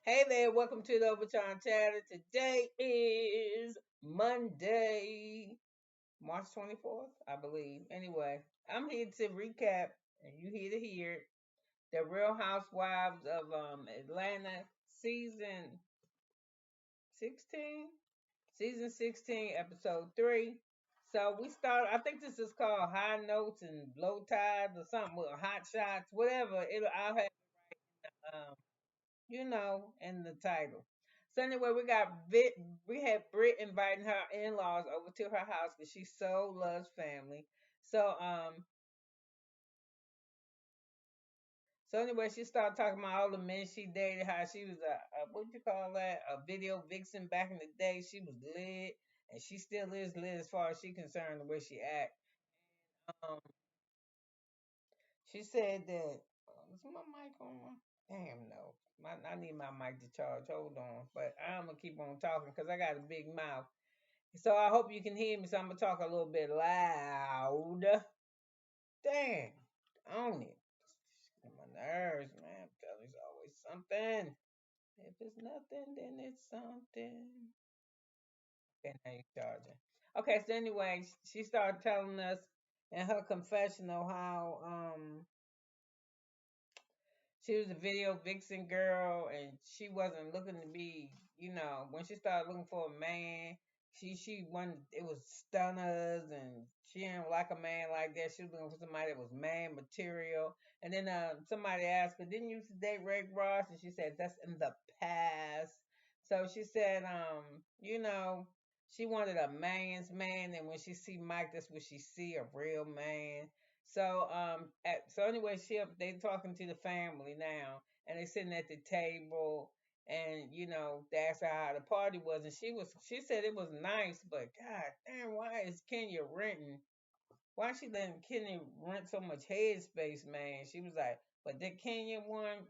Hey there, welcome to the Obachanchatter. Today is Monday, March 24th, I believe. Anyway, I'm here to recap, and you here to hear it, the Real Housewives of Atlanta season 16, season 16, episode 3. So we start. I think this is called High Notes and Low Tides or something with Hot Shots, whatever. I'll have um, in the title. So anyway, we had Britt inviting her in-laws over to her house because she so loves family. So so anyway, she started talking about all the men she dated, how she was a what you call that, a video vixen back in the day. She was lit, and she still is lit as far as she concerned the way she act. Um, she said that is my mic on? Damn no, I need my mic to charge. Hold on, but I'm gonna keep on talking because I got a big mouth. So I hope you can hear me. So I'm gonna talk a little bit loud. Dang, on it. Get my nerves, man. I'm telling you, it's always something. If it's nothing, then it's something. Okay, now you're charging. Okay, so anyway, she started telling us in her confessional how she was a video vixen girl and she wasn't looking to be, when she started looking for a man, she wanted it was stunners and she didn't like a man like that. She was looking for somebody that was man material. And then somebody asked her, didn't you used to date Rick Ross? And she said, that's in the past. So she said, she wanted a man's man, and when she see Mike, that's what she see, a real man. So anyway, they talking to the family now, and they sitting at the table, and they asked her how the party was, and she said it was nice, but God damn, why is Kenya renting? Why she letting Kenya rent so much headspace, man? She was like, but the Kenya one,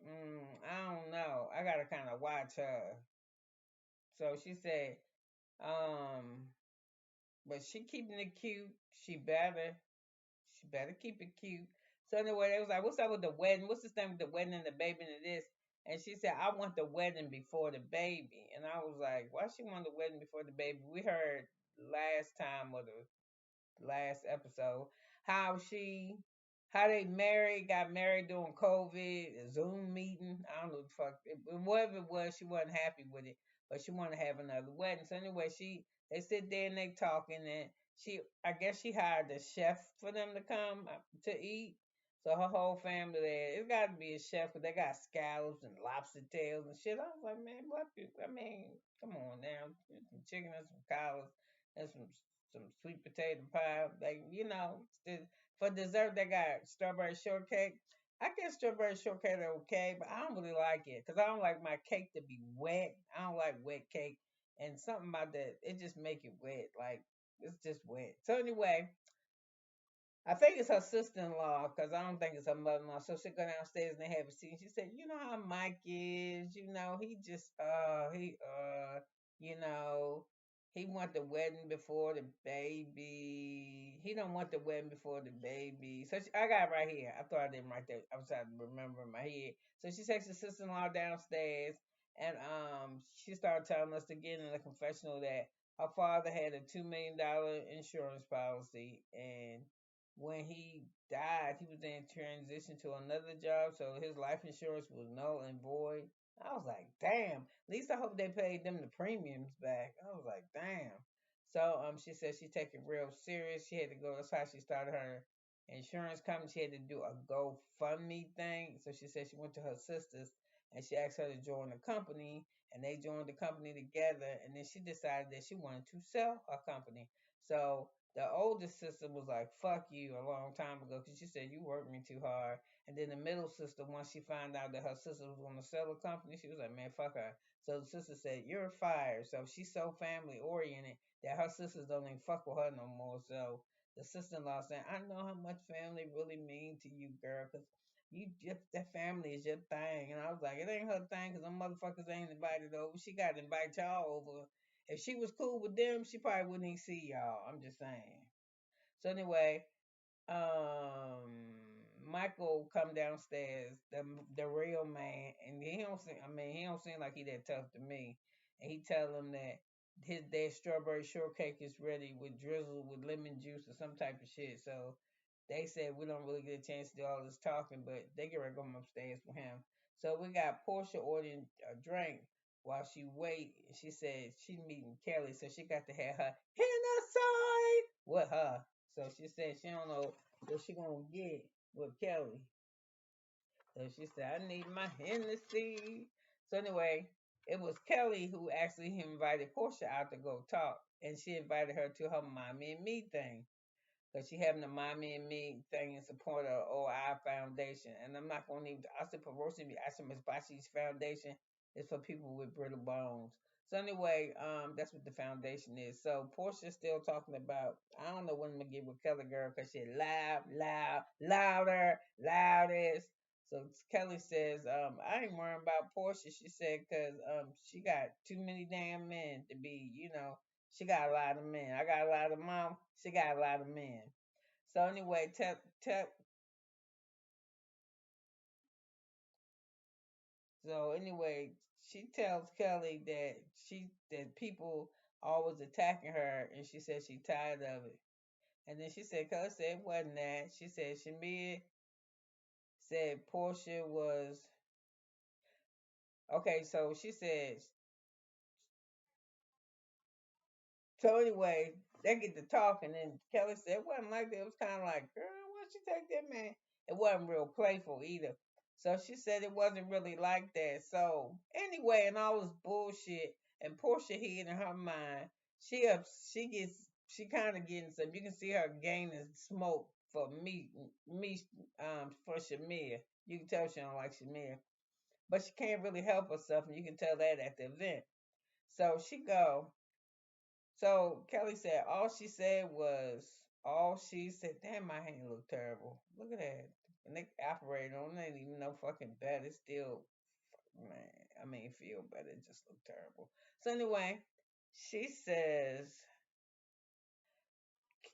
I don't know. I gotta kind of watch her. So she said, um, but she keeping it cute. She better keep it cute. So anyway, they was like, "What's up with the wedding? What's this thing with the wedding and the baby and this?" And she said, "I want the wedding before the baby." And I was like, "Why she want the wedding before the baby?" We heard last time or the last episode how they got married during COVID, a Zoom meeting. I don't know the fuck, whatever it was. She wasn't happy with it, but she wanted to have another wedding. So anyway, they sit there and they talking, and I guess she hired a chef for them to come to eat. So her whole family there. It's got to be a chef because they got scallops and lobster tails and shit. I was like, man, I mean, come on now, some chicken and some collards and some sweet potato pie. Like for dessert, they got strawberry shortcake. I guess strawberry shortcake are okay, but I don't really like it because I don't like my cake to be wet. I don't like wet cake, and something about that it just make it wet. Like it's just wet. So anyway, I think it's her sister-in-law because I don't think it's her mother-in-law. So she go downstairs and they have a seat. And she said, "You know how Mike is. He just you know, he want the wedding before the baby. He don't want the wedding before the baby." So I got it right here. I thought I didn't write that. I was trying to remember in my head. So she takes her sister-in-law downstairs, and she started telling us again in the confessional that her father had a $2 million insurance policy, and when he died, he was in transition to another job, so his life insurance was null and void. I was like, damn. At least I hope they paid them the premiums back. I was like, damn. So she said she take it real serious. She had to go. That's how she started her insurance company. She had to do a GoFundMe thing. So she said she went to her sisters and she asked her to join the company, and they joined the company together. And then she decided that she wanted to sell her company. So the oldest sister was like, fuck you, a long time ago, because she said, you worked me too hard. And then the middle sister, once she found out that her sister was going to sell a company, she was like, man, fuck her. So the sister said, you're fired. So she's so family oriented that her sisters don't even fuck with her no more. So the sister-in-law said, I know how much family really mean to you, girl, because that family is your thing. And I was like, it ain't her thing because them motherfuckers ain't invited over. She got to invite y'all over. If she was cool with them, she probably wouldn't even see y'all. I'm just saying. So anyway, Michael come downstairs, the real man, and he don't seem. I mean, he don't seem like he that tough to me. And he tell him that his their strawberry shortcake is ready with drizzle with lemon juice or some type of shit. So they said we don't really get a chance to do all this talking, but they get ready to go upstairs with him. So we got Porsha ordering a drink while she wait. She said she meeting Kelly, so she got to have her inside with her. So she said she don't know what she gonna get with Kelly. So she said, I need my Hennessy. So anyway, it was Kelly who actually invited Porsha out to go talk. And she invited her to her mommy and me thing. Because she having a mommy and me thing in support of OI Foundation. And I'm not going to even, I said, Perosi, I said, Miss Boshy's Foundation is for people with brittle bones. So anyway, that's what the foundation is. So Portia's still talking about, I don't know when I'm going to get with Kelly girl because she loud, loud, louder, loudest. So Kelly says, I ain't worrying about Portia. She said, because she got too many damn men to be, she got a lot of men. I got a lot of mom. She got a lot of men. So anyway, so anyway, she tells Kelly that people always attacking her, and she said she tired of it. And then she said, Kelly said it wasn't that. She said Shamea said Portia was okay. So she said so anyway, they get to talking, and Kelly said it wasn't like that. It was kind of like, girl, why don't you take that man? It wasn't real playful either. So she said it wasn't really like that. So anyway, and all this bullshit, and Portia hid in her mind, she up, she gets, she kind of getting some. You can see her gaining smoke for for Shamea. You can tell she don't like Shamea, but she can't really help herself, and you can tell that at the event. So she go. So Kelly said all she said, damn, my hand look terrible. Look at that. And they operated on it, ain't even no fucking bad. It's still man, I mean feel better. It just looked terrible. So anyway, she says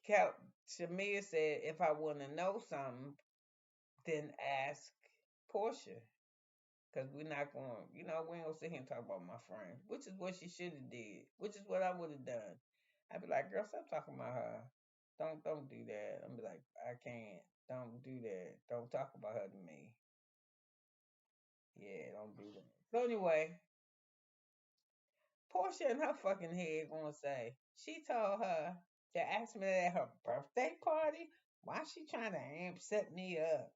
Kel Shamia said if I wanna know something, then ask Portia. Cause we're not going, we ain't gonna sit here and talk about my friend, which is what she should have did, which is what I would have done. I'd be like, girl, stop talking about her. Don't do that. I'd be like, I can't. Don't do that. Don't talk about her to me. Yeah, don't do that. So anyway, Portia in her fucking head gonna say she told her to ask me that at her birthday party. Why she trying to set me up?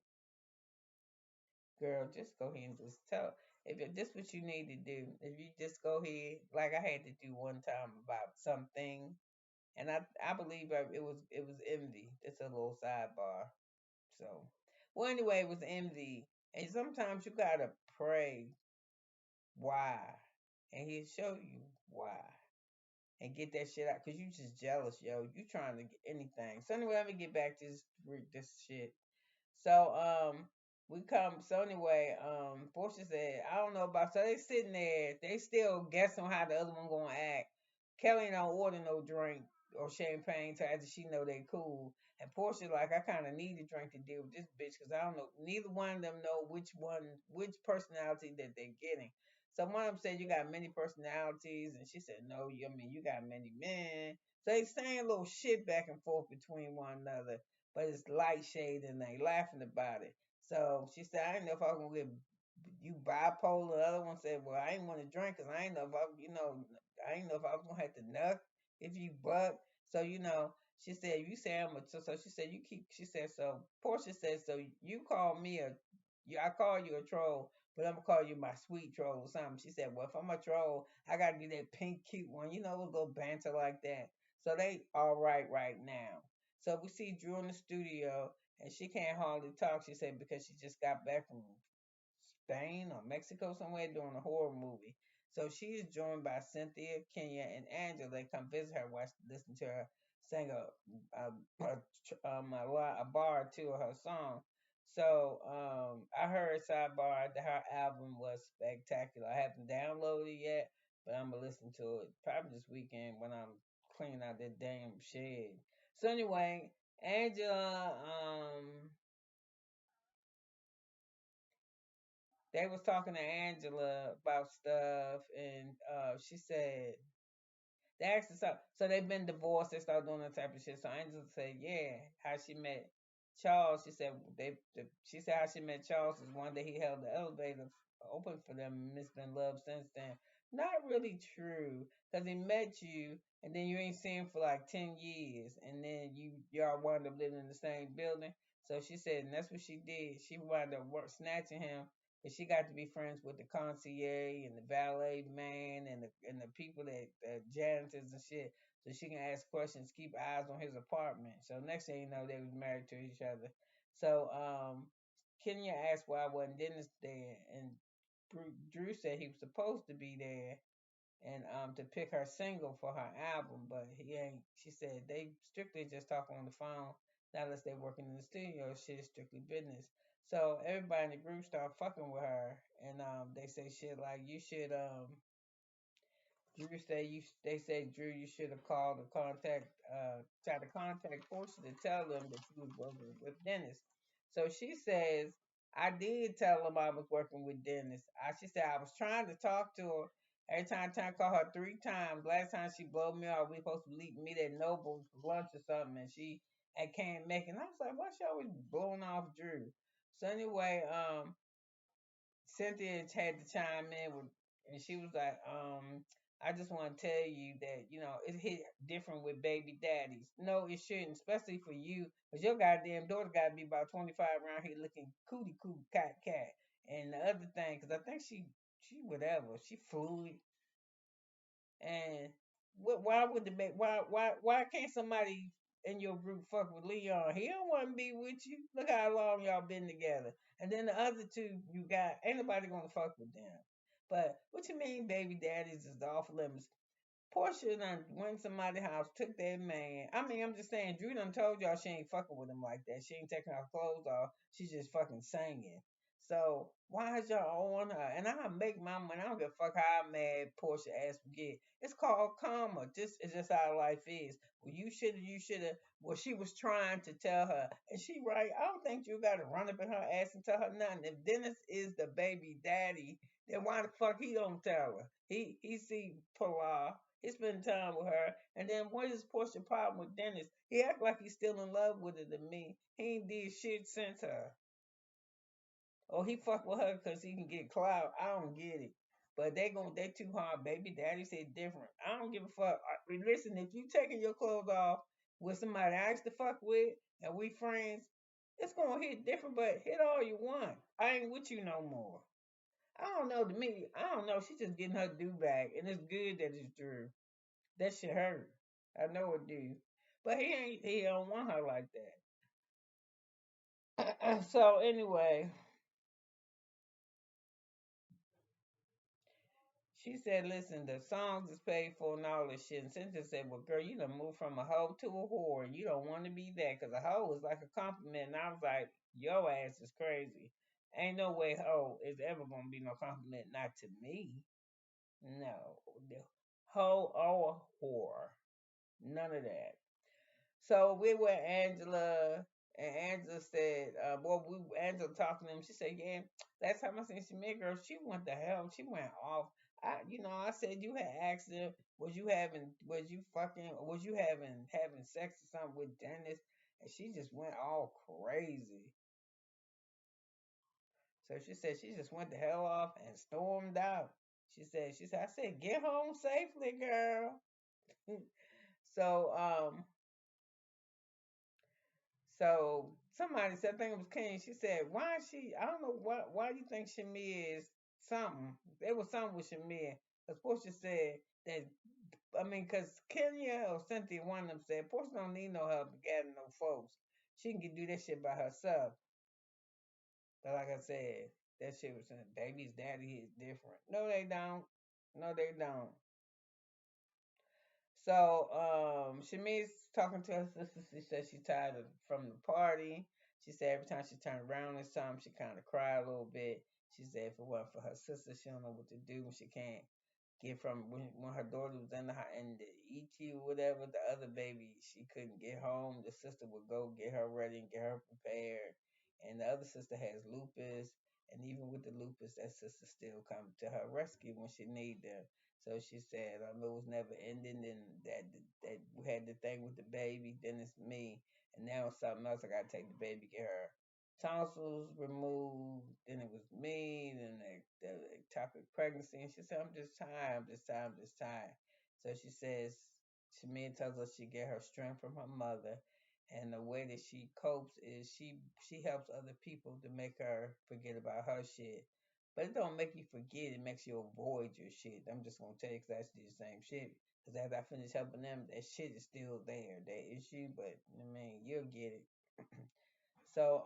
Girl, just go ahead and just tell. If this what you need to do, if you just go ahead, like I had to do one time about something, and I believe it was envy. It's a little sidebar. So, well, anyway, it was envy, and sometimes you gotta pray why, and he'll show you why, and get that shit out, cause you just jealous, yo. You trying to get anything. So anyway, let me get back to this shit. So we come so anyway, Portia said, I don't know about so they sitting there, they still guessing how the other one gonna act. Kelly don't order no drink or champagne till after she know they cool. And Portia like, I kinda need a drink to deal with this bitch because I don't know neither one of them know which personality that they're getting. So one of them said you got many personalities and she said, no, I mean you got many men. So they saying a little shit back and forth between one another, but it's light shade and they laughing about it. So she said, I didn't know if I was gonna get you bipolar. The other one said, well, I didn't want to drink because I didn't know if I didn't know if I was gonna have to nut if you buck. So she said, you say I'm a so she said you keep. She said so. Portia said so. You call me I call you a troll, but I'm gonna call you my sweet troll or something. She said, well, if I'm a troll, I gotta be that pink cute one. We'll go banter like that. So they all right now. So we see Drew in the studio, and she can't hardly talk. She said because she just got back from Spain or Mexico somewhere doing a horror movie. So she is joined by Cynthia, Kenya, and Angela. They come visit her, listen to her sing a bar or two of her song. So I heard sidebar that her album was spectacular. I haven't downloaded it yet, but I'm gonna listen to it probably this weekend when I'm cleaning out that damn shed. So anyway, Angela, they was talking to Angela about stuff, and she said they asked her something. So they've been divorced. They started doing that type of shit. So Angela said, yeah, how she met Charles. She said she said how she met Charles is one day he held the elevator open for them and it's been love since then. Not really true, because he met you and then you ain't seen him for like 10 years, and then y'all wound up living in the same building. So she said, and that's what she did. She wound up snatching him, and she got to be friends with the concierge and the valet man and the people that janitors and shit. So she can ask questions, keep eyes on his apartment. So next thing you know, they was married to each other. So Kenya asked why wasn't Dennis there, and Drew said he was supposed to be there and to pick her single for her album, but he ain't. She said they strictly just talk on the phone, not unless they working in the studio. Shit is strictly business. So everybody in the group start fucking with her, and they say shit like you should Drew say you. They say Drew, you should have called to try to contact Porsha to tell them that you was working with Dennis. So she says, I did tell them I was working with Dennis. She said I was trying to talk to her. Every time I try to call her 3 times. Last time she blowed me off, we supposed to meet at Noble's for lunch or something, and she I can't make it. And I was like, why she always blowing off Drew? So anyway, Cynthia had to chime in with, and she was like, I just want to tell you that, it hit different with baby daddies. No, it shouldn't, especially for you, because your goddamn daughter got to be about 25 around here looking cootie coo cat cat. And the other thing, because I think she whatever, she fluid. And why would the why can't somebody in your group fuck with Leon? He don't want to be with you. Look how long y'all been together. And then the other two you got, ain't nobody gonna fuck with them. But what you mean, baby daddies is off limits? Porsha done went to somebody's house, took that man. I mean, I'm just saying, Drew done told y'all she ain't fucking with him like that. She ain't taking her clothes off. She's just fucking singing. So why is y'all on her? And I make my money. I don't give a fuck how mad Porsha ass forget. It's called karma. This is just how life is. Well, you should have. Well, she was trying to tell her, and she right. I don't think you got to run up in her ass and tell her nothing. If Dennis is the baby daddy, then why the fuck he don't tell her? He see Pilar. He spend time with her. And then what is Portia problem with Dennis? He act like he's still in love with her to me. He ain't did shit since her. Or he fuck with her because he can get clout. I don't get it. But they too hard, baby. Daddy said different. I don't give a fuck. Listen, if you taking your clothes off with somebody I used to fuck with and we friends, it's gonna hit different, but hit all you want. I ain't with you no more. I don't know, to me, I don't know. She just getting her due back, and it's good that it's true. That shit hurt. I know it do. But he don't want her like that. So anyway, she said, listen, the songs is paid for and all this shit. And Cynthia said, well, girl, you done moved from a hoe to a whore. And you don't want to be that because a hoe is like a compliment. And I was like, your ass is crazy. Ain't no way hoe is ever going to be no compliment. Not to me. No. The hoe or whore. None of that. So we were Angela, and Angela said, Angela talking to him. She said, yeah, last time I seen Shamea, girl, she went to hell. She went off. I said you had asked her, was you having sex or something with Dennis? And she just went all crazy. So she said she just went the hell off and stormed out. I said, get home safely, girl. So So somebody said, I think it was Kane. She said, "Why is she? I don't know why do you think Shamea is something? There was something with Shamea. Because Portia said that. I mean, because Kenya or Cynthia, one of them said, Portia don't need no help to gather no folks. She can do that shit by herself. But like I said, that shit was saying, baby's daddy is different. No, they don't. No, they don't. So, Shamiz talking to her sister. She said she tired from the party. She said every time she turned around this time, she kind of cried a little bit. She said if it wasn't for her sister, she don't know what to do when she can't get from when her daughter was in the ET or whatever. The other baby, she couldn't get home. The sister would go get her ready and get her prepared. And the other sister has lupus, And even with the lupus, that sister still come to her rescue when she need them. So she said, it was never ending. And that we had the thing with the baby. Then it's me, and now it's something else. I gotta take the baby, get her tonsils removed. Then it was me. Then the ectopic pregnancy. And she said, I'm just tired. I'm just tired. I'm just tired. So she says, Shamea tells us she get her strength from her mother, and the way that she copes is she helps other people to make her forget about her shit. But it don't make you forget. It makes you avoid your shit. I'm just gonna tell you 'cause I actually the same shit. Cause after I finish helping them, that shit is still there, that issue. But I mean, you'll get it. So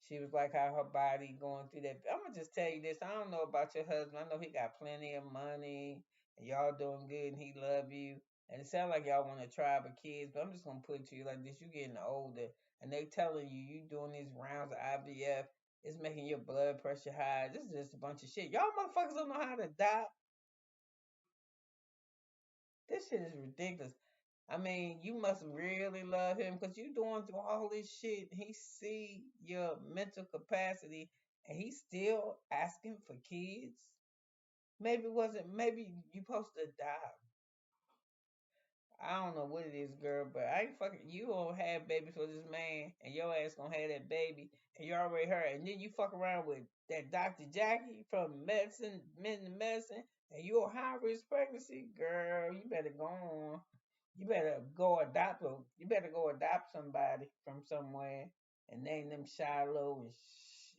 she was like how her body going through that. I'm gonna just tell you this. I don't know about your husband. I know he got plenty of money and y'all doing good and he love you. And it sounds like y'all want a tribe of kids, but I'm just gonna put it to you like this. You getting older and they telling you doing these rounds of IVF. It's making your blood pressure high. This is just a bunch of shit. Y'all motherfuckers don't know how to adopt. This shit is ridiculous. I mean, you must really love him because you doing through all this shit. He see your mental capacity and he's still asking for kids. Maybe it wasn't. Maybe you supposed to die. I don't know what it is, girl, but I ain't fucking. You gonna have babies for this man, and your ass gonna have that baby, and you already heard, and then you fuck around with that Dr. Jackie from medicine, men to medicine, and you a high risk pregnancy, girl. You better go on. You better go adopt a, you better go adopt somebody from somewhere and name them Shiloh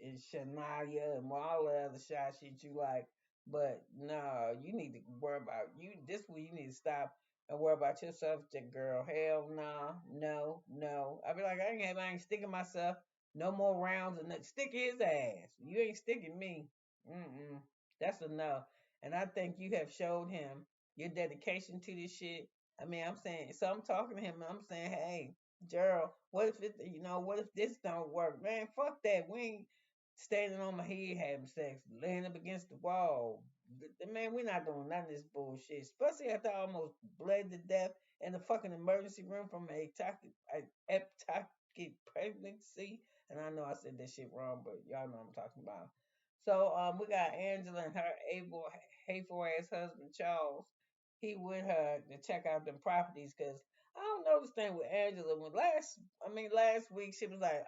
and Shania and all the other shy shit you like. But no, you need to worry about you. This way you need to stop and worry about yourself, that girl. Hell no, no, no. I be like, I ain't sticking myself. No more rounds and stick his ass. You ain't sticking me. Mm-mm. That's enough. And I think you have showed him your dedication to this shit. I mean, I'm saying, so I'm talking to him and I'm saying, hey, Gerald, what if it, what if this don't work? Man, fuck that. We ain't standing on my head having sex, laying up against the wall. Man, we not doing none of this bullshit. Especially after I almost bled to death in the fucking emergency room from an ectopic pregnancy. And I know I said that shit wrong, but y'all know what I'm talking about. So we got Angela and her able hateful ass husband Charles. He with her to check out them properties because I don't know this thing with Angela. Last week she was like,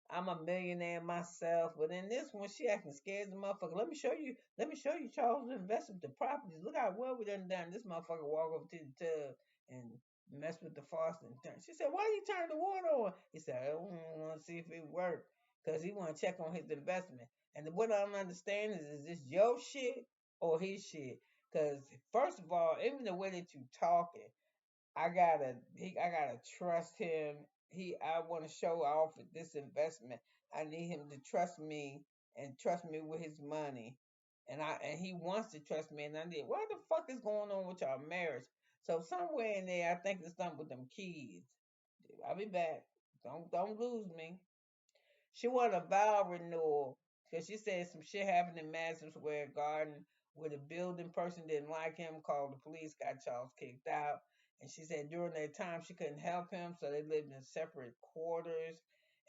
I'm a millionaire myself, but in this one she acting scared as a motherfucker. Let me show you Charles investment the properties. Look how well we done. This motherfucker walk over to the tub and mess with the faucet and turn. She said, why you turn the water on? He said, I want to see if it worked because he want to check on his investment. And what I don't understand is this your shit or his shit? Because first of all, even the way that you talking, I gotta trust him. I want to show off with this investment. I need him to trust me and trust me with his money, and he wants to trust me. And I need. What the fuck is going on with y'all marriage? So somewhere in there, I think there's something with them kids. I'll be back. Don't lose me. She wanted a vow renewal because she said some shit happened in Madison Square Garden where the building person didn't like him, called the police, got Charles kicked out. And she said during that time she couldn't help him, so they lived in separate quarters.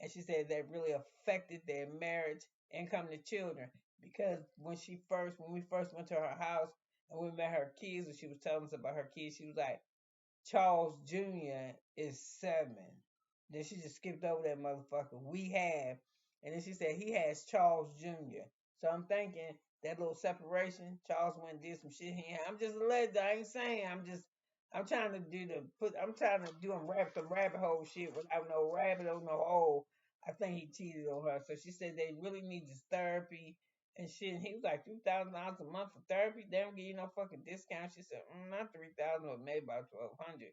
And she said that really affected their marriage and come to children because when we first went to her house and we met her kids and she was telling us about her kids, she was like, Charles Jr. is 7. Then she just skipped over that motherfucker. We have. And then she said he has Charles Jr. So I'm thinking that little separation, Charles went and did some shit here. I'm just alleged. I ain't saying. I'm trying to I'm trying to do some rabbit hole shit without no rabbit or no hole. I think he cheated on her. So she said they really need this therapy and shit. And he was like $3,000 a month for therapy. They don't give you no fucking discount. She said, not 3,000, but maybe about 1,200.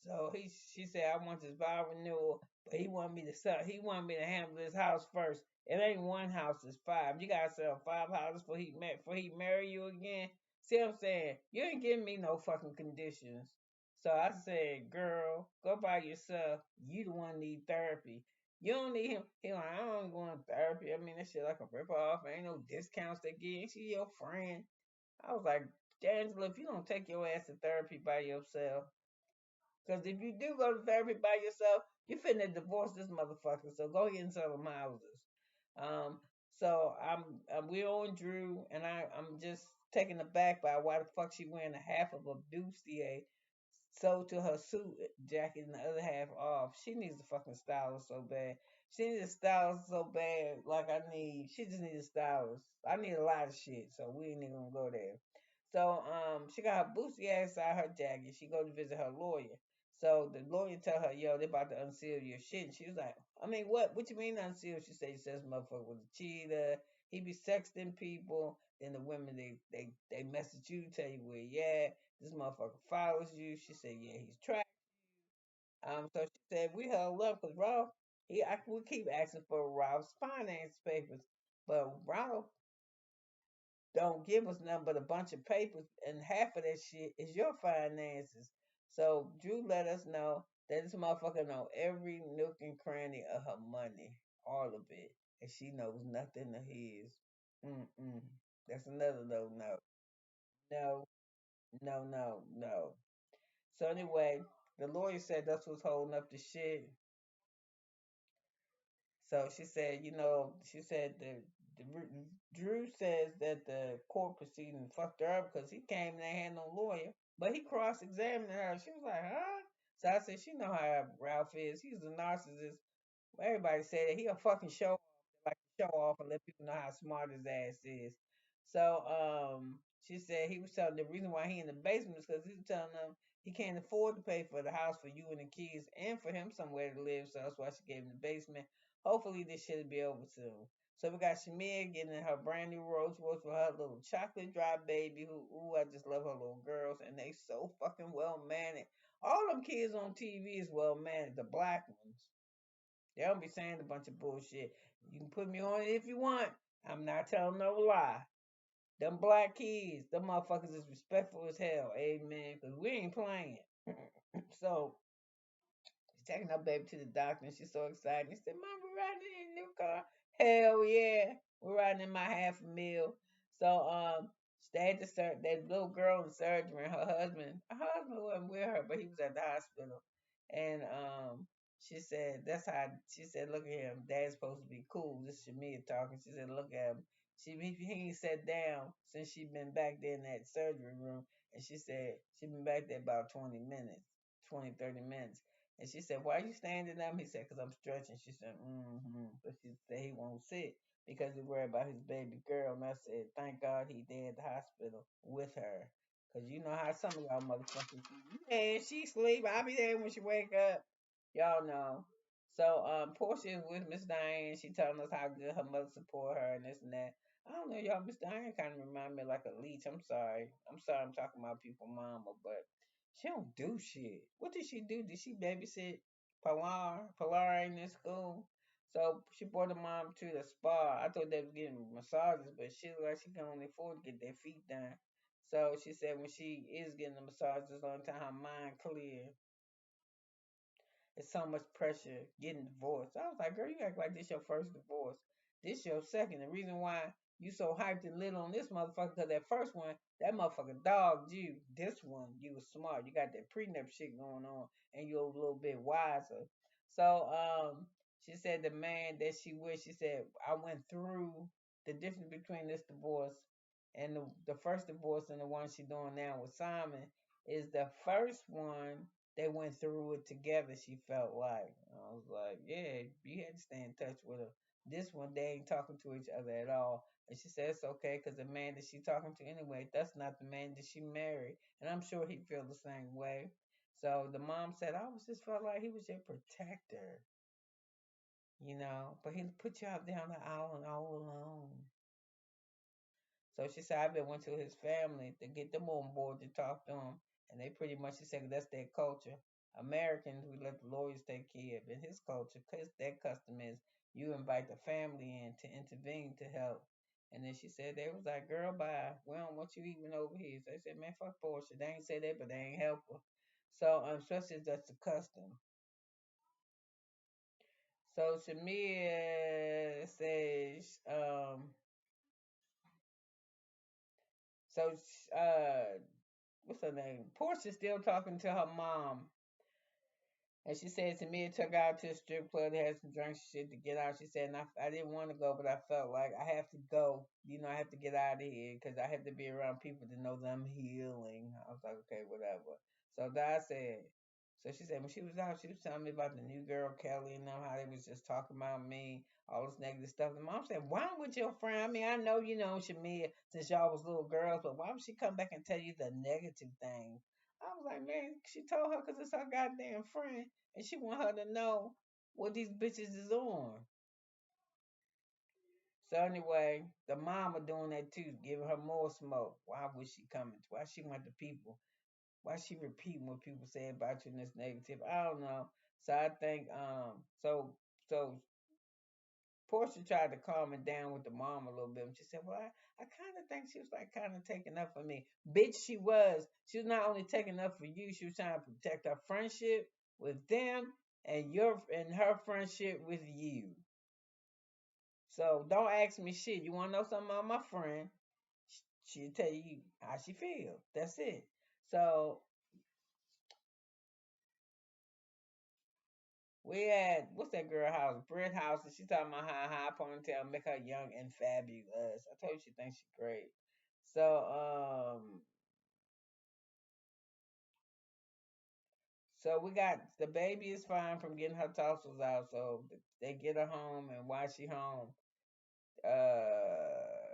So she said, I want this vow renewal, but he wanted me to sell. He wanted me to handle this house first. It ain't one house, it's 5. You gotta sell 5 houses before he marry you again. See what I'm saying? You ain't giving me no fucking conditions. So I said, girl, go by yourself. You the one need therapy. You don't need him. He like, I don't go on therapy. I mean, that shit like a rip off. Ain't no discounts they give. She your friend. I was like, Angela, if you don't take your ass to therapy by yourself, because if you do go to therapy by yourself, You finna divorce this motherfucker, so go ahead and sell them houses. Um, so we're on Drew, and I'm just taken aback by why the fuck she wearing a half of a bustier sewed to her suit jacket and the other half off. She needs a fucking stylist so bad. She needs a stylist so bad, like I need. She just needs a stylist. I need a lot of shit, so we ain't even gonna go there. So she got her bustier inside her jacket. She go to visit her lawyer. So the lawyer tell her, yo, they about to unseal your shit. And she was like, I mean, what? What you mean unseal? She said, she says motherfucker was a cheater. He be sexting people. Then the women they message you, tell you where he at. This motherfucker follows you. She said, yeah, he's tracked. So she said we held up because Ralph, we keep asking for Ralph's finance papers, but Ralph don't give us nothing but a bunch of papers, and half of that shit is your finances. So Drew let us know that this motherfucker know every nook and cranny of her money, all of it, and she knows nothing of his. Mm-mm. That's another no. No, no. So anyway, the lawyer said that's what's holding up the shit. So she said, she said Drew says that the court proceeding fucked her up because he came and they had no lawyer, but he cross-examined her. She was like, huh? So I said, she know how Ralph is. He's a narcissist. Everybody said that he a fucking show off, like show off and let people know how smart his ass is. So she said he was telling the reason why he in the basement is because he was telling them he can't afford to pay for the house for you and the kids and for him somewhere to live. So that's why she gave him the basement. Hopefully this shit'll be over soon. So we got Shamea getting her brand new Rolls Royce for her little chocolate drop baby who ooh, I just love her little girls and they so fucking well mannered. All them kids on TV is well mannered, the black ones. They don't be saying a bunch of bullshit. You can put me on it if you want. I'm not telling no lie. Them black kids, them motherfuckers is respectful as hell. Amen. Because we ain't playing. So she's taking her baby to the doctor and she's so excited. She said, Mom, we're riding in a new car. Hell yeah. We're riding in my half a meal. So they had to start that little girl in surgery and her husband wasn't with her, but he was at the hospital. And she said, that's how she said, look at him. Dad's supposed to be cool. This is Shamia talking. She said, look at him. He ain't sat down since she been back there in that surgery room. And she said she been back there about 20 minutes, 20, 30 minutes. And she said, why are you standing up? He said, because I'm stretching. She said, mm-hmm. But she said he won't sit because he's worried about his baby girl. And I said, thank God he there at the hospital with her. Because you know how some of y'all motherfuckers, yeah, she sleep. I'll be there when she wake up. Y'all know. So Porsha is with Miss Diane. She telling us how good her mother support her and this and that. I don't know, y'all. Miss Diane kind of remind me like a leech. I'm sorry. I'm talking about people mama, but she don't do shit. What did she do? Did she babysit Pilar? Pilar ain't in school. So she brought her mom to the spa. I thought they was getting massages, but she look like she can only afford to get their feet done. So she said when she is getting the massages, on time her mind clear. It's so much pressure getting divorced. I was like, girl, you act like this your first divorce. This your second. The reason why you so hyped and lit on this motherfucker, because that first one, that motherfucker dogged you. This one, you was smart. You got that prenup shit going on, and you're a little bit wiser. So, she said the man that she with, she said, I went through the difference between this divorce and the first divorce and the one she doing now with Simon is the first one they went through it together, she felt like. I was like, yeah, you had to stay in touch with her. This one, they ain't talking to each other at all. And she said it's okay because the man that she talking to anyway, that's not the man that she married. And I'm sure he feel the same way. So the mom said, I was just felt like he was your protector, but he put you out there on the island all alone. So she said, I been went to his family to get them on board to talk to him. And they pretty much, she said, that's their culture. Americans, we let the lawyers take care of. In his culture, because their custom is you invite the family in to intervene to help. And then she said, they was like, girl, bye. We don't want you even over here. So they said, man, fuck Porsche. They ain't say that, but they ain't help her. So, especially that's the custom. So Shamia says, so what's her name? Portia's still talking to her mom. And she said to me, it took her out to a strip club, they had some drinks and shit to get out. She said, and I didn't want to go, but I felt like I have to go. I have to get out of here because I have to be around people to know that I'm healing. I was like, okay, whatever. So Di said, so she said when she was out, she was telling me about the new girl Kelly and them, how they was just talking about me, all this negative stuff. And mom said, why would your friend? I mean, I know you know Shamea since y'all was little girls, but why would she come back and tell you the negative things? I was like, man, she told her because it's her goddamn friend, and she want her to know what these bitches is on. So anyway, the mama doing that too, giving her more smoke. Why was she coming? Why she want the people? Why she repeating what people say about you in this negative? I don't know. So I think so Porsha tried to calm it down with the mom a little bit. And she said, well, I kind of think she was like kind of taking up for me. Bitch, she was. She was not only taking up for you, she was trying to protect her friendship with them and her friendship with you. So don't ask me shit. You want to know something about my friend? She'll tell you how she feels. That's it. So we had what's that girl house? Britt house, and she talking about how high ponytail make her young and fabulous. I told you she thinks she's great. So so we got the baby is fine from getting her tonsils out. So they get her home, and while she home,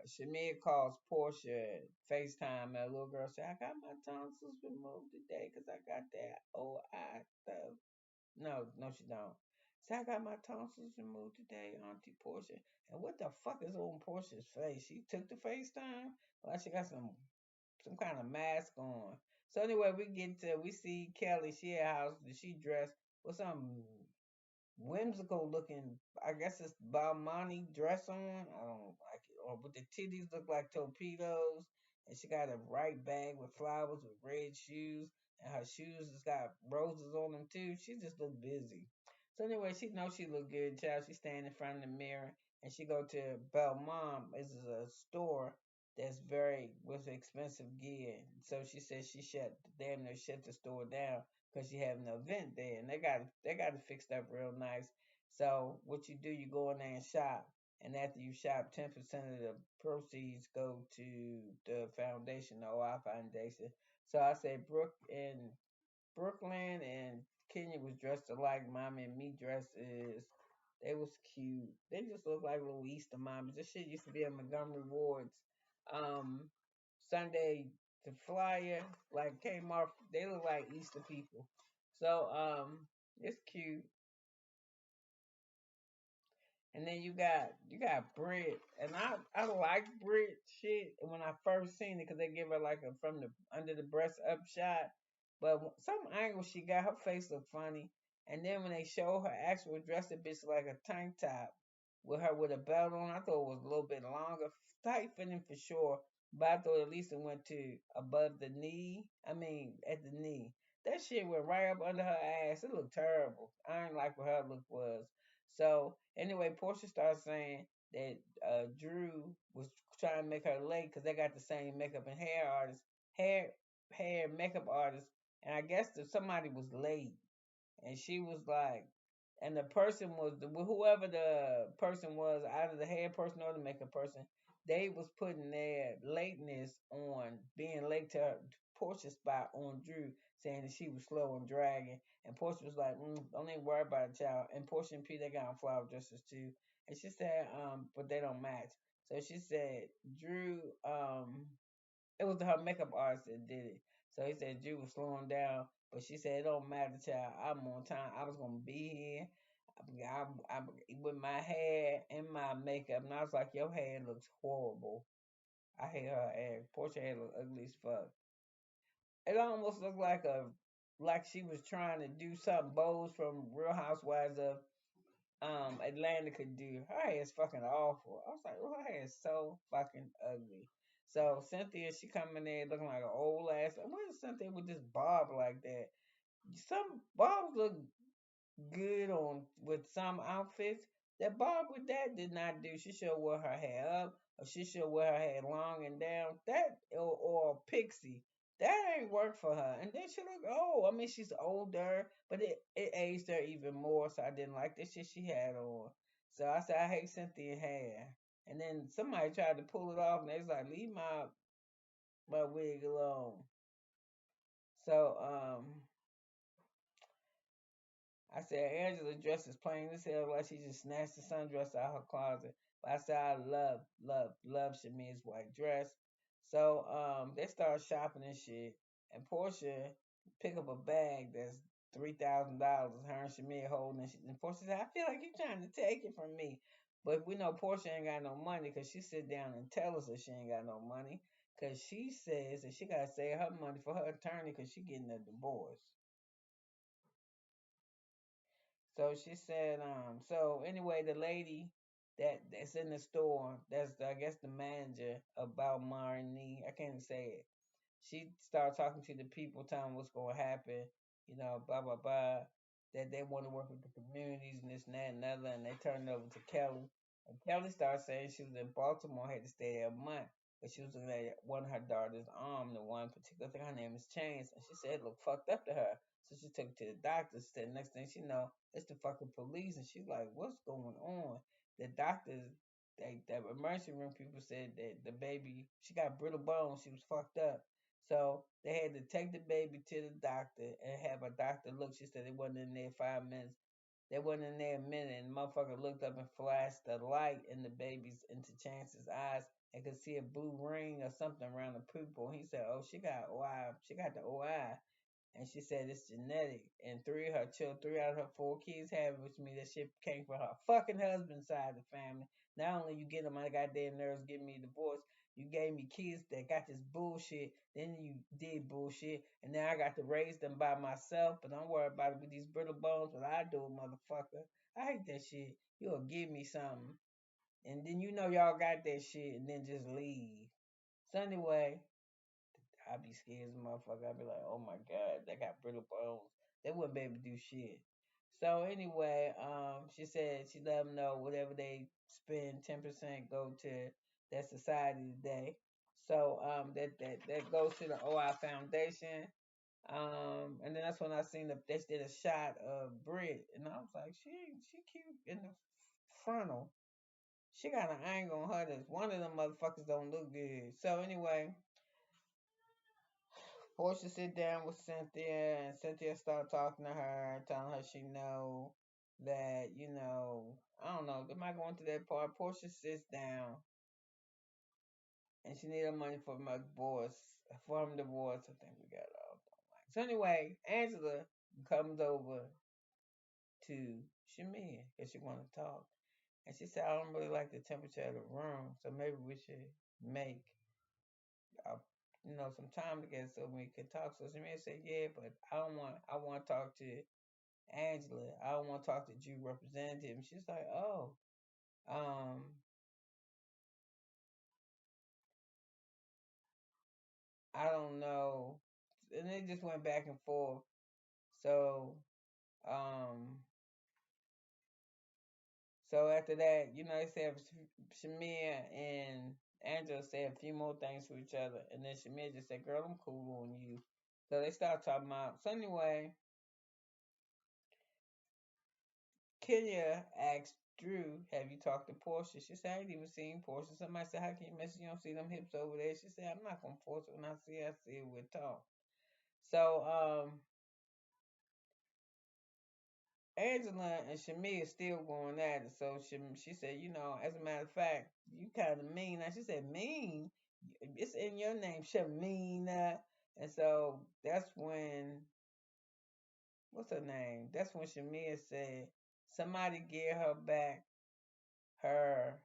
Shamia calls Porsha FaceTime, and a little girl said, I got my tonsils removed today because I got that OI stuff. No, she don't. So I got my tonsils removed today, Auntie Porsha. And what the fuck is on Porsha's face? She took the FaceTime? Like she got some kind of mask on. So anyway, we see Kelly, she at house, she dressed with some whimsical looking, I guess it's Balmain dress on. I don't like it. Or but the titties look like torpedoes. And she got a right bag with flowers with red shoes. And her shoes has got roses on them too. She just look busy. So anyway, she knows she look good, child. She stand in front of the mirror and she go to Belmont. This is a store that's very with expensive gear. So she said she damn near shut the store down because you have an event there, and they got it fixed up real nice. So what you do, you go in there and shop, and after you shop, 10% of the proceeds go to the foundation, the OI Foundation. So I said Brooklyn and Kenya was dressed alike. Mommy and me dresses. They was cute. They just look like little Easter mommies. This shit used to be at Montgomery Ward's. Um, Sunday the flyer, like Kmart, they look like Easter people. So it's cute. And then you got Britt, and I like Britt shit when I first seen it because they give her like a from the under the breast up shot, but some angle she got her face look funny, and then when they show her actual dress, the bitch like a tank top with her with a belt on. I thought it was a little bit longer, tight fitting for sure, but I thought at least it went to above the knee. I mean at the knee. That shit went right up under her ass. It looked terrible. I didn't like what her look was. So anyway, Portia started saying that Drew was trying to make her late because they got the same makeup and hair hair makeup artist, and I guess that somebody was late, and she was like, and the person was whoever the person was, either the hair person or the makeup person. They was putting their lateness on being late to Portia's spot on Drew, saying that she was slow and dragging. And Portia was like, "Don't even worry about it, child." And Portia and P they got on flower dresses too. And she said, "But they don't match." So she said, Drew, it was her makeup artist that did it. So he said Drew was slowing down, but she said it don't matter, child. I'm on time. I was gonna be here. I'm with my hair and my makeup, and I was like, your hair looks horrible. I hate her hair. Portia hair look ugly as fuck. It almost looked like she was trying to do something Bose from Real Housewives of Atlanta could do. Her hair is fucking awful. I was like, oh, her hair is so fucking ugly. So Cynthia, she come in there looking like an old ass. What is Cynthia with this bob like that? Some bobs look good on with some outfits. That bob with that did not do. She should wear her hair up, or she should wear her hair long and down. That or a pixie. That ain't work for her. And then she look old. I mean, she's older, but it aged her even more. So I didn't like the shit she had on. So I said, I hate Cynthia hair. And then somebody tried to pull it off, and they was like, leave my wig alone. So I said Angela dresses plain as hell, like she just snatched the sundress out her closet. But I said I love Shamea's white dress. So they started shopping and shit. And Portia pick up a bag that's $3,000. Her and Shamea holding it. And Portia said, I feel like you're trying to take it from me. But we know Portia ain't got no money because she sit down and tell us that she ain't got no money. Because she says that she got to save her money for her attorney because she getting a divorce. So she said, so anyway, the lady that's in the store, that's I guess the manager about Marnie, I can't even say it. She started talking to the people, telling what's going to happen, blah blah blah, that they want to work with the communities and this and that and other, and they turned it over to Kelly. And Kelly started saying she was in Baltimore, had to stay there a month, but she was looking at one of her daughter's arm, the one particular thing. Her name is Chance, and she said it looked fucked up to her. So she took it to the doctor. Said next thing she know, it's the fucking police, and she's like, "What's going on?" The doctors, the emergency room people said that the baby, she got brittle bones. She was fucked up. So they had to take the baby to the doctor and have a doctor look. She said they wasn't in there 5 minutes. They wasn't in there a minute, and the motherfucker looked up and flashed the light in the baby's into Chance's eyes and could see a blue ring or something around the pupil. He said, "Oh, she got OI. She got the OI." And she said it's genetic. And three out of her four kids have it, which means that shit came from her fucking husband's side of the family. Not only you get on my goddamn nerves giving me a divorce, you gave me kids that got this bullshit. Then you did bullshit, and now I got to raise them by myself. But don't worry about it with these brittle bones. What I do, motherfucker. I hate that shit. You'll give me something, and then y'all got that shit, and then just leave. So anyway, I be scared as a motherfucker. I be like, oh my god, they got brittle bones. They wouldn't be able to do shit. So anyway, she said she let them know whatever they spend, 10% go to that society today. So that goes to the OI Foundation. And then that's when I seen they did a shot of Britt, and I was like, she cute in the frontal. She got an angle on her that one of them motherfuckers don't look good. So anyway, Portia sit down with Cynthia, and Cynthia start talking to her, telling her she know that I don't know. Am I going to that part? Portia sits down, and she need her money for my divorce, from divorce. I think we got it all done. So anyway, Angela comes over to Shamea because she want to talk, and she said, "I don't really like the temperature of the room, so maybe we should make uh, some time together so we can talk." So Shamea said, "Yeah, but I want to talk to Angela. I don't want to talk to Jew representative." And she's like, "Oh, um, I don't know." And it just went back and forth. So, um, so after that, they said Shamia and Angela said a few more things to each other, and then Shamia just said, "Girl, I'm cool on you." So they started talking about. So anyway, Kenya asked Drew, "Have you talked to Porsha?" She said, "I ain't even seen Porsha." Somebody said, "How can you mess? You don't see them hips over there?" She said, "I'm not gonna force it. When I see it, we'll talk." So Angela and Shamia is still going at it. So she said, as a matter of fact, you kind of mean. Now she said, "Mean? It's in your name, Shamina." And so that's when, what's her name? That's when Shamia said, "Somebody give her back her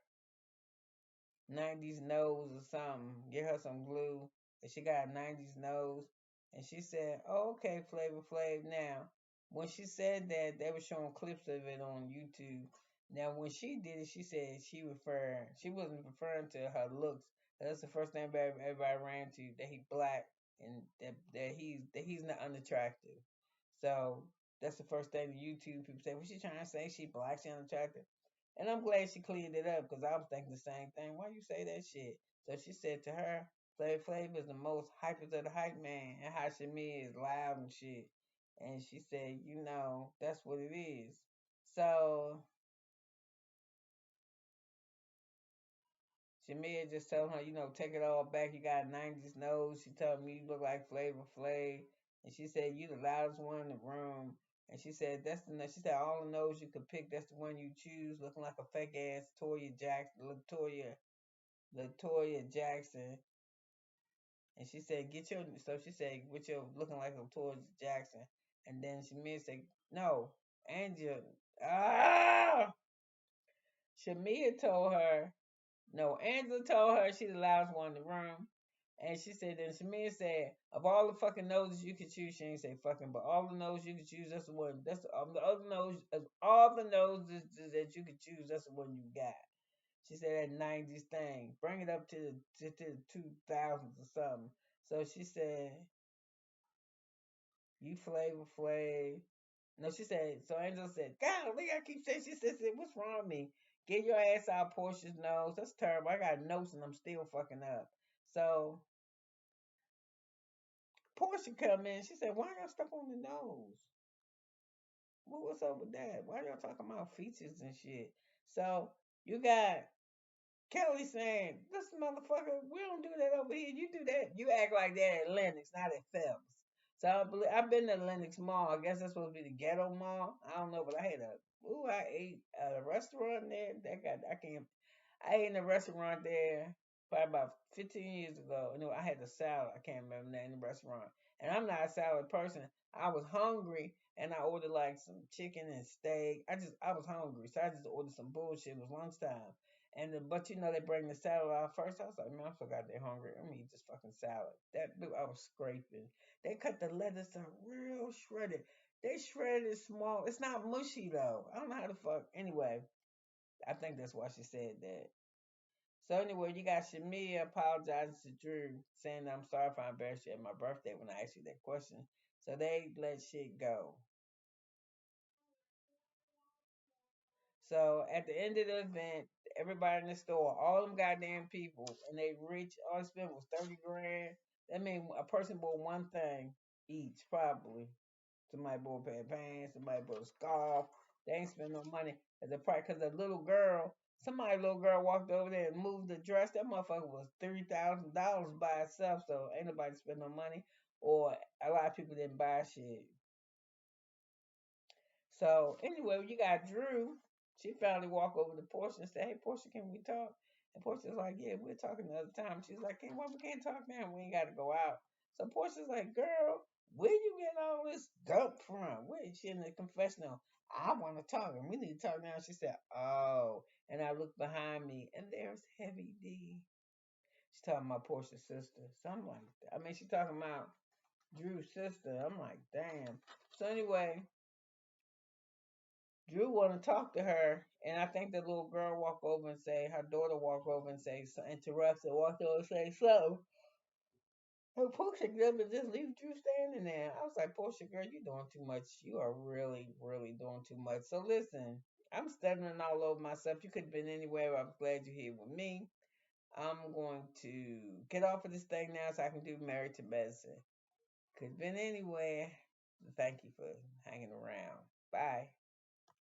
90s nose or something. Get her some glue." And she got a 90s nose. And she said, "Oh, okay, Flavor Flav." Now, when she said that, they were showing clips of it on YouTube. Now, when she did it, she said she wasn't referring to her looks. That's the first thing everybody ran to, that he black and that he's not unattractive. So that's the first thing the YouTube people say. What she trying to say? She black, she unattractive. And I'm glad she cleared it up because I was thinking the same thing. Why you say that shit? So she said to her, Flav is the most hypest of the hype man, and how Shamea is loud and shit. And she said, that's what it is. So Shamea just told her, take it all back. You got a 90s nose. She told me you look like Flavor Flav. And she said, you the loudest one in the room. And she said, she said, all the nose you could pick, that's the one you choose. Looking like a fake ass Latoya Jackson. And she said, so she said, with your looking like Latoya Jackson. And then Shamea said, no, Angela. Ah! Shamea told her, no, Angela told her she the loudest one in the room. And she said, then Shamia said, of all the fucking noses you could choose, she ain't say fucking, but all the noses you could choose, that's the one. That's the other nose, of all the noses that you could choose, that's the one you got. She said that 90s thing. Bring it up to the 2000s or something. So she said, you Flavor Flav. No, she said, so Angela said, golly, I keep saying, she said, what's wrong with me? Get your ass out Portia's nose. That's terrible. I got notes and I'm still fucking up. So Porsha come in. She said, why y'all stuck on the nose? What's up with that? Why y'all talking about features and shit? So you got Kelly saying, this motherfucker, we don't do that over here. You do that. You act like that at Lennox, not at Phelps. So I've been to Lennox Mall. I guess that's supposed to be the ghetto mall. I don't know, but I ate at a restaurant there. I ate in a restaurant there probably about 15 years ago. No, I had the salad. I can't remember that in the restaurant. And I'm not a salad person. I was hungry and I ordered like some chicken and steak. I was hungry, so I just ordered some bullshit. It was lunchtime. But they bring the salad out first. I was like, man, I'm so goddamn hungry. I'm gonna eat this fucking salad. I was scraping. They cut the lettuce up real shredded. They shredded it small. It's not mushy though. I don't know how the fuck. Anyway, I think that's why she said that. So anyway, you got Shamia apologizing to Drew, saying I'm sorry if I embarrassed you at my birthday when I asked you that question. So they let shit go. So at the end of the event, everybody in the store, all them goddamn people, and they rich, all they spent was 30 grand. That means a person bought one thing each, probably. Somebody bought a pair of pants, somebody bought a scarf. They ain't spend no money at the price because the little girl walked over there and moved the dress. That motherfucker was $3,000 by itself, so ain't nobody spend no money. Or a lot of people didn't buy shit. So anyway, you got Drew. She finally walked over to Porsha and said, "Hey, Porsha, can we talk?" And Portia's like, "Yeah, we're talking another time." She's like, "Hey, well, we can't talk now. We ain't got to go out." So Portia's like, "Girl, where you get all this gunk from? Where is she in the confessional? I want to talk, and we need to talk now." She said, "Oh," and I looked behind me, and there's Heavy D. She's talking about Portia's sister. So I'm like, she's talking about Drew's sister. I'm like, damn. So anyway, Drew want to talk to her, and I think the little girl walk over and say, her daughter walk over and say, interrupts and walk over and say, so, her Portia girl, but just leave Drew standing there. I was like, Portia girl, you doing too much. You are really, really doing too much. So listen, I'm stuttering all over myself. You could have been anywhere. I'm glad you're here with me. I'm going to get off of this thing now so I can do Married to Medicine. Could have been anywhere. Thank you for hanging around. Bye.